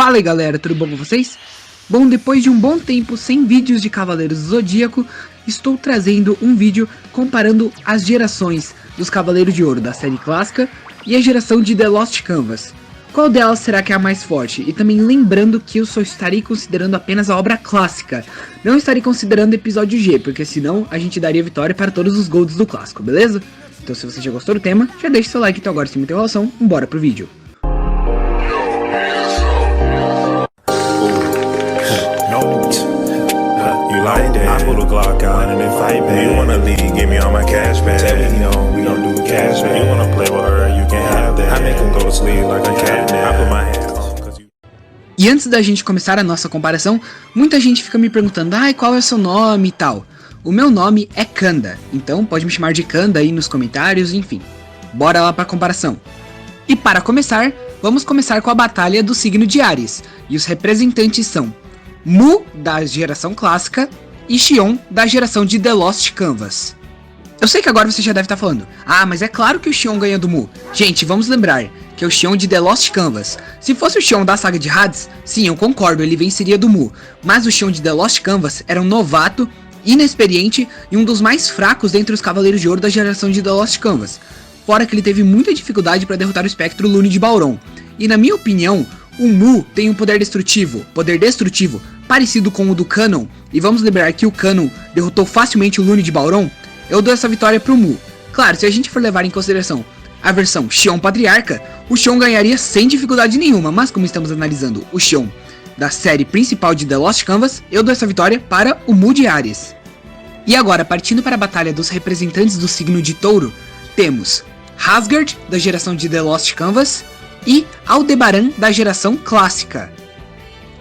Fala aí galera, tudo bom com vocês? Bom, depois de um bom tempo sem vídeos de Cavaleiros do Zodíaco, estou trazendo um vídeo comparando as gerações dos Cavaleiros de Ouro da série clássica e a geração de The Lost Canvas. Qual delas será que é a mais forte? E também lembrando que eu só estarei considerando apenas a obra clássica, não estarei considerando o episódio G, porque senão a gente daria vitória para todos os golds do clássico, beleza? Então se você já gostou do tema, já deixa seu like, então agora sem muita enrolação, bora pro vídeo. Like that. I pull a Glock out and then fight back. You wanna leave, give me all my cash back. Tell me we don't do the cash back. You wanna play with her, you can have that. I make him go to sleep like a cat nap. I put my hands on cause you... E antes da gente começar a nossa comparação, muita gente fica me perguntando, qual é o seu nome e tal. O meu nome é Kanda, então pode me chamar de Kanda aí nos comentários, enfim. Bora lá pra comparação. E para começar, vamos começar com a batalha do signo de Áries. E os representantes são Mu, da geração clássica, e Xion, da geração de The Lost Canvas. Eu sei que agora você já deve estar falando, mas é claro que o Xion ganha do Mu. Gente, vamos lembrar que é o Xion de The Lost Canvas. Se fosse o Xion da saga de Hades, sim, eu concordo, ele venceria do Mu. Mas o Xion de The Lost Canvas era um novato, inexperiente e um dos mais fracos dentre os Cavaleiros de Ouro da geração de The Lost Canvas. Fora que ele teve muita dificuldade para derrotar o espectro Lune de Bauron. E na minha opinião, o Mu tem um poder destrutivo parecido com o do Canon, e vamos lembrar que o Canon derrotou facilmente o Lune de Bauron. Eu dou essa vitória pro Mu. Claro, se a gente for levar em consideração a versão Xion Patriarca, o Xion ganharia sem dificuldade nenhuma, mas como estamos analisando o Xion da série principal de The Lost Canvas, eu dou essa vitória para o Mu de Áries. E agora, partindo para a batalha dos representantes do signo de Touro, temos Asgard, da geração de The Lost Canvas, e Aldebaran, da geração clássica.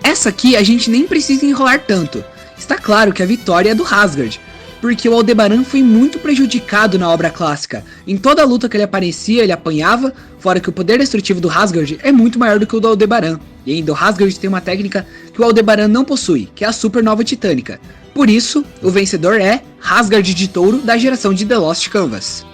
Essa aqui a gente nem precisa enrolar tanto. Está claro que a vitória é do Asgard, porque o Aldebaran foi muito prejudicado na obra clássica. Em toda a luta que ele aparecia, ele apanhava, fora que o poder destrutivo do Asgard é muito maior do que o do Aldebaran. E ainda o Asgard tem uma técnica que o Aldebaran não possui, que é a Supernova Titânica. Por isso, o vencedor é Asgard de Touro, da geração de The Lost Canvas.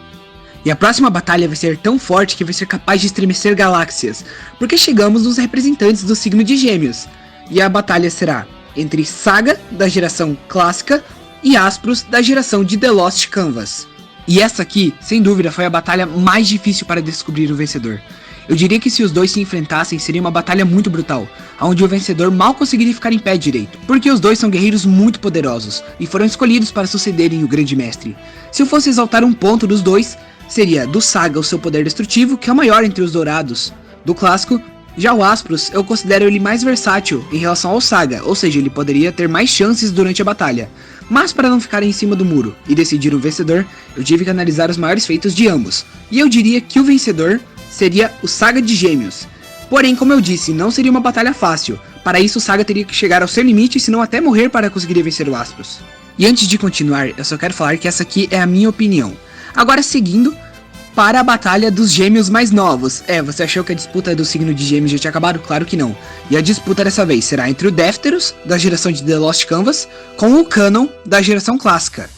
E a próxima batalha vai ser tão forte que vai ser capaz de estremecer galáxias, porque chegamos nos representantes do signo de Gêmeos. E a batalha será entre Saga, da geração clássica, e Aspros, da geração de The Lost Canvas. E essa aqui, sem dúvida, foi a batalha mais difícil para descobrir o vencedor. Eu diria que se os dois se enfrentassem, seria uma batalha muito brutal, onde o vencedor mal conseguiria ficar em pé direito, porque os dois são guerreiros muito poderosos, e foram escolhidos para sucederem o Grande Mestre. Se eu fosse exaltar um ponto dos dois, seria do Saga o seu poder destrutivo, que é o maior entre os dourados do clássico. Já o Aspros, eu considero ele mais versátil em relação ao Saga, ou seja, ele poderia ter mais chances durante a batalha. Mas para não ficar em cima do muro e decidir o vencedor, eu tive que analisar os maiores feitos de ambos. E eu diria que o vencedor seria o Saga de Gêmeos. Porém, como eu disse, não seria uma batalha fácil. Para isso o Saga teria que chegar ao seu limite, se não até morrer para conseguir vencer o Aspros. E antes de continuar, eu só quero falar que essa aqui é a minha opinião. Agora seguindo para a batalha dos Gêmeos mais novos. Você achou que a disputa do signo de Gêmeos já tinha acabado? Claro que não. E a disputa dessa vez será entre o Défteros, da geração de The Lost Canvas, com o Canon, da geração clássica.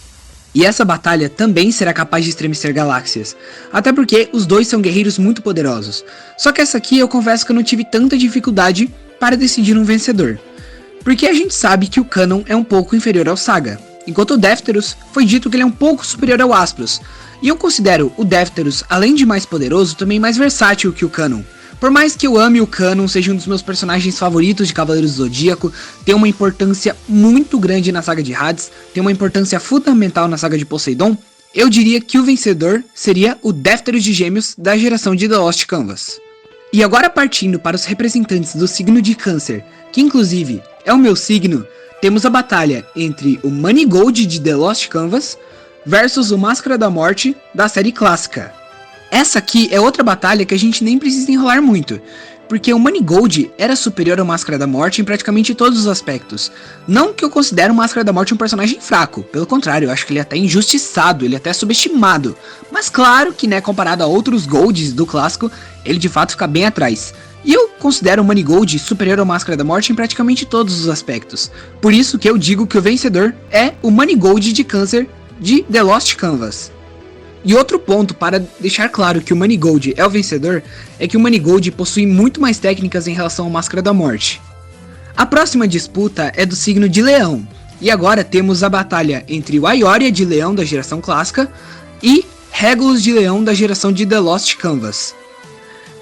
E essa batalha também será capaz de estremecer galáxias, até porque os dois são guerreiros muito poderosos. Só que essa aqui eu confesso que eu não tive tanta dificuldade para decidir um vencedor, porque a gente sabe que o Canon é um pouco inferior ao Saga, enquanto o Défteros foi dito que ele é um pouco superior ao Aspros. E eu considero o Défteros, além de mais poderoso, também mais versátil que o Canon. Por mais que eu ame o Canon, seja um dos meus personagens favoritos de Cavaleiros do Zodíaco, tem uma importância muito grande na saga de Hades, tem uma importância fundamental na saga de Poseidon, eu diria que o vencedor seria o Défteros de Gêmeos da geração de The Lost Canvas. E agora partindo para os representantes do signo de Câncer, que inclusive é o meu signo, temos a batalha entre o Manigold de The Lost Canvas versus o Máscara da Morte da série clássica. Essa aqui é outra batalha que a gente nem precisa enrolar muito, porque o Manigold era superior ao Máscara da Morte em praticamente todos os aspectos. Não que eu considere o Máscara da Morte um personagem fraco, pelo contrário, eu acho que ele é até injustiçado, ele é até subestimado. Mas claro que, comparado a outros Golds do clássico, ele de fato fica bem atrás. E eu considero o Manigold superior ao Máscara da Morte em praticamente todos os aspectos. Por isso que eu digo que o vencedor é o Manigold de Câncer de The Lost Canvas. E outro ponto para deixar claro que o Manigold é o vencedor é que o Manigold possui muito mais técnicas em relação ao Máscara da Morte. A próxima disputa é do signo de Leão, e agora temos a batalha entre o Ioria de Leão da geração clássica e Regulus de Leão da geração de The Lost Canvas.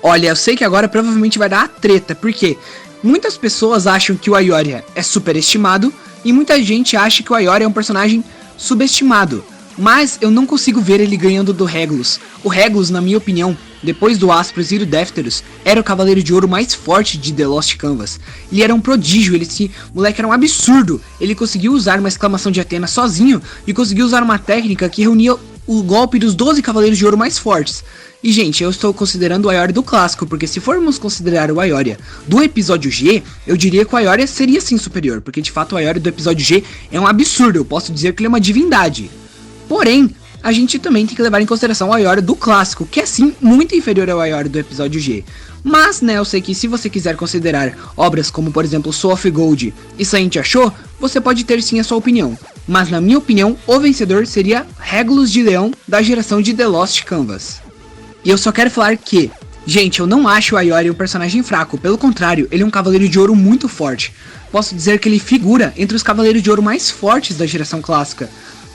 Olha, eu sei que agora provavelmente vai dar a treta, porque muitas pessoas acham que o Ioria é superestimado e muita gente acha que o Ioria é um personagem subestimado. Mas eu não consigo ver ele ganhando do Regulus. O Regulus, na minha opinião, depois do Aspros e do Défteros, era o Cavaleiro de Ouro mais forte de The Lost Canvas. Ele era um prodígio, o moleque era um absurdo. Ele conseguiu usar uma exclamação de Athena sozinho e conseguiu usar uma técnica que reunia o golpe dos 12 Cavaleiros de Ouro mais fortes. E gente, eu estou considerando o Ioria do clássico, porque se formos considerar o Ioria do episódio G, eu diria que o Ioria seria sim superior, porque de fato o Ioria do episódio G é um absurdo, eu posso dizer que ele é uma divindade. Porém, a gente também tem que levar em consideração o Ioria do clássico, que é sim muito inferior ao Ioria do episódio G. Mas, né, eu sei que se você quiser considerar obras como, por exemplo, Soul of Gold e Saint Achou, você pode ter sim a sua opinião. Mas, na minha opinião, o vencedor seria Regulus de Leão da geração de The Lost Canvas. E eu só quero falar que, gente, eu não acho o Ioria um personagem fraco, pelo contrário, ele é um Cavaleiro de Ouro muito forte. Posso dizer que ele figura entre os Cavaleiros de Ouro mais fortes da geração clássica.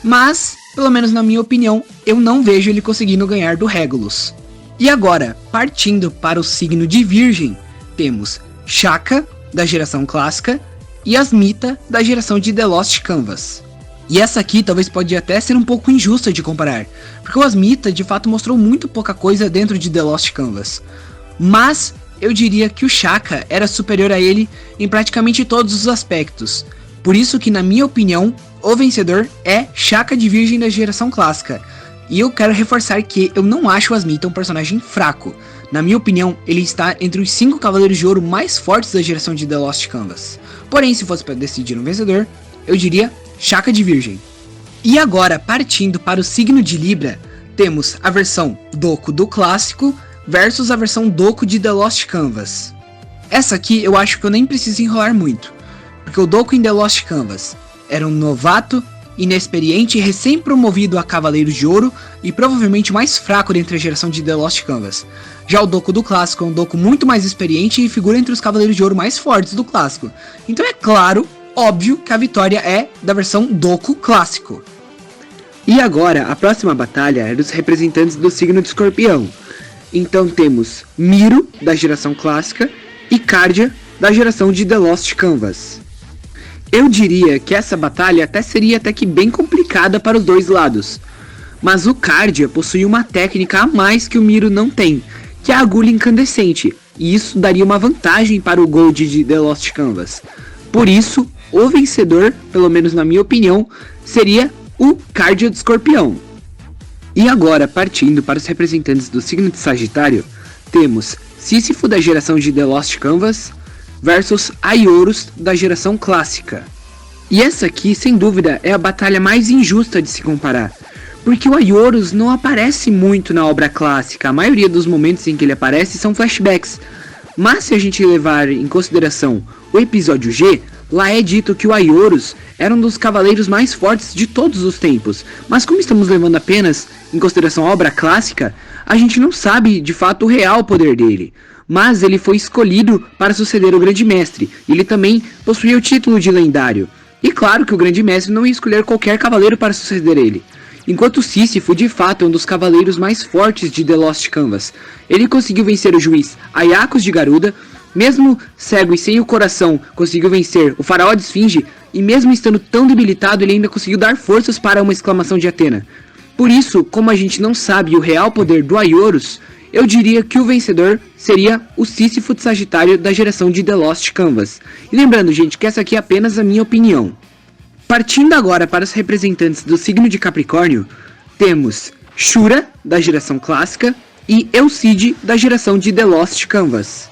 Mas, pelo menos na minha opinião, eu não vejo ele conseguindo ganhar do Regulus. E agora, partindo para o signo de Virgem, temos Shaka, da geração clássica, e Asmita, da geração de The Lost Canvas. E essa aqui talvez pode até ser um pouco injusta de comparar, porque o Asmita de fato mostrou muito pouca coisa dentro de The Lost Canvas. Mas eu diria que o Shaka era superior a ele em praticamente todos os aspectos. Por isso que, na minha opinião, o vencedor é Shaka de Virgem da geração clássica. E eu quero reforçar que eu não acho o Asmita um personagem fraco. Na minha opinião, ele está entre os 5 Cavaleiros de Ouro mais fortes da geração de The Lost Canvas. Porém, se fosse para decidir um vencedor, eu diria Shaka de Virgem. E agora, partindo para o signo de Libra, temos a versão Doku do clássico versus a versão Doku de The Lost Canvas. Essa aqui eu acho que eu nem preciso enrolar muito, porque o Doku em The Lost Canvas era um novato, inexperiente e recém-promovido a Cavaleiro de Ouro e provavelmente o mais fraco dentre a geração de The Lost Canvas. Já o Doku do clássico é um Doku muito mais experiente e figura entre os Cavaleiros de Ouro mais fortes do clássico. Então é claro, óbvio, que a vitória é da versão Doku clássico. E agora, a próxima batalha é dos representantes do signo de Escorpião. Então temos Miro, da geração clássica, e Cardia, da geração de The Lost Canvas. Eu diria que essa batalha seria até que bem complicada para os dois lados. Mas o Cardia possui uma técnica a mais que o Miro não tem, que é a agulha incandescente, e isso daria uma vantagem para o Gold de The Lost Canvas. Por isso, o vencedor, pelo menos na minha opinião, seria o Cardia de Escorpião. E agora, partindo para os representantes do signo de Sagitário, temos Sísifo da geração de The Lost Canvas versus Aioros da geração clássica. E essa aqui, sem dúvida, é a batalha mais injusta de se comparar, porque o Aioros não aparece muito na obra clássica, a maioria dos momentos em que ele aparece são flashbacks. Mas se a gente levar em consideração o episódio G, lá é dito que o Aioros era um dos cavaleiros mais fortes de todos os tempos, mas como estamos levando apenas em consideração a obra clássica, a gente não sabe de fato o real poder dele. Mas ele foi escolhido para suceder o Grande Mestre, e ele também possuía o título de lendário. E claro que o Grande Mestre não ia escolher qualquer cavaleiro para suceder ele. Enquanto Sísifo de fato é um dos cavaleiros mais fortes de The Lost Canvas. Ele conseguiu vencer o juiz Aiacos de Garuda, mesmo cego e sem o coração, conseguiu vencer o faraó de Esfinge, e mesmo estando tão debilitado ele ainda conseguiu dar forças para uma exclamação de Athena. Por isso, como a gente não sabe o real poder do Aioros, eu diria que o vencedor seria o Sísifo de Sagitário da geração de The Lost Canvas. E lembrando, gente, que essa aqui é apenas a minha opinião. Partindo agora para os representantes do signo de Capricórnio, temos Shura, da geração clássica, e Elcide, da geração de The Lost Canvas.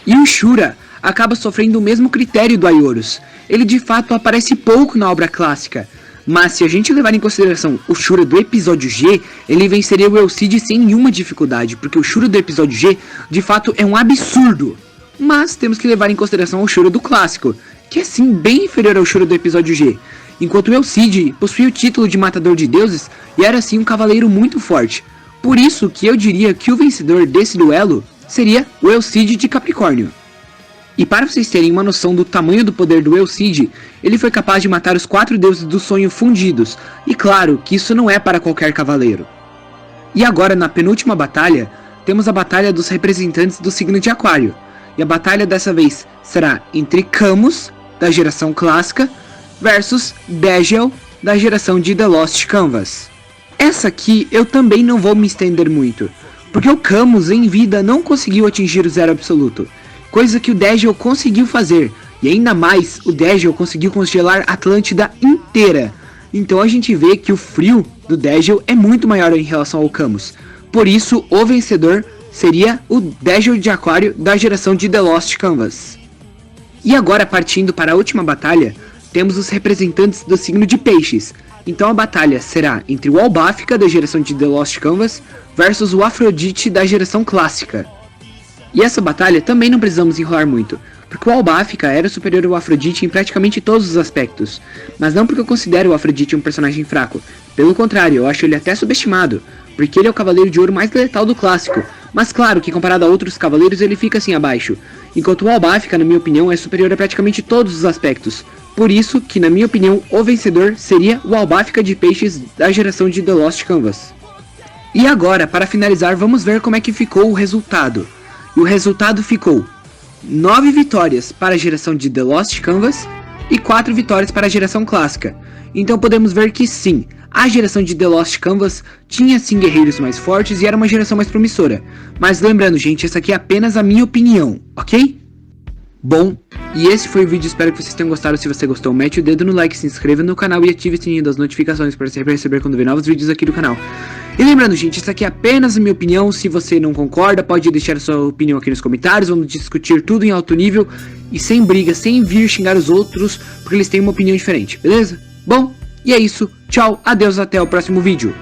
E o Shura acaba sofrendo o mesmo critério do Aioros. Ele de fato aparece pouco na obra clássica, mas se a gente levar em consideração o Shura do episódio G, ele venceria o Elcide sem nenhuma dificuldade, porque o Shura do episódio G de fato é um absurdo. Mas temos que levar em consideração o Shura do clássico, que é sim bem inferior ao Shura do episódio G. enquanto o Elcid possuía o título de Matador de Deuses e era assim um cavaleiro muito forte. Por isso que eu diria que o vencedor desse duelo seria o Elcid de Capricórnio. E para vocês terem uma noção do tamanho do poder do Elcid, ele foi capaz de matar os 4 deuses do sonho fundidos, e claro que isso não é para qualquer cavaleiro. E agora na penúltima batalha, temos a batalha dos representantes do signo de Aquário, e a batalha dessa vez será entre Camus, da geração clássica, versus Degel, da geração de The Lost Canvas. Essa aqui eu também não vou me estender muito, porque o Camus em vida não conseguiu atingir o zero absoluto, coisa que o Degel conseguiu fazer, e ainda mais o Degel conseguiu congelar Atlântida inteira. Então a gente vê que o frio do Degel é muito maior em relação ao Camus. Por isso o vencedor seria o Degel de Aquário da geração de The Lost Canvas. E agora partindo para a última batalha, temos os representantes do signo de Peixes. Então a batalha será entre o Albáfica da geração de The Lost Canvas versus o Afrodite da geração clássica. E essa batalha também não precisamos enrolar muito, porque o Albáfica era superior ao Afrodite em praticamente todos os aspectos, mas não porque eu considero o Afrodite um personagem fraco, pelo contrário, eu acho ele até subestimado, porque ele é o cavaleiro de ouro mais letal do clássico, mas claro que comparado a outros cavaleiros ele fica assim abaixo, enquanto o Albáfica, na minha opinião, é superior a praticamente todos os aspectos, por isso que na minha opinião o vencedor seria o Albáfica de Peixes da geração de The Lost Canvas. E agora, para finalizar, vamos ver como é que ficou o resultado. E o resultado ficou 9 vitórias para a geração de The Lost Canvas e 4 vitórias para a geração clássica. Então podemos ver que sim, a geração de The Lost Canvas tinha sim guerreiros mais fortes e era uma geração mais promissora. Mas lembrando gente, essa aqui é apenas a minha opinião, ok? Bom, e esse foi o vídeo, espero que vocês tenham gostado. Se você gostou, mete o dedo no like, se inscreva no canal e ative o sininho das notificações para sempre receber quando ver novos vídeos aqui do canal. E lembrando gente, isso aqui é apenas a minha opinião, se você não concorda pode deixar a sua opinião aqui nos comentários, vamos discutir tudo em alto nível e sem briga, sem vir xingar os outros, porque eles têm uma opinião diferente, beleza? Bom, e é isso, tchau, adeus, até o próximo vídeo.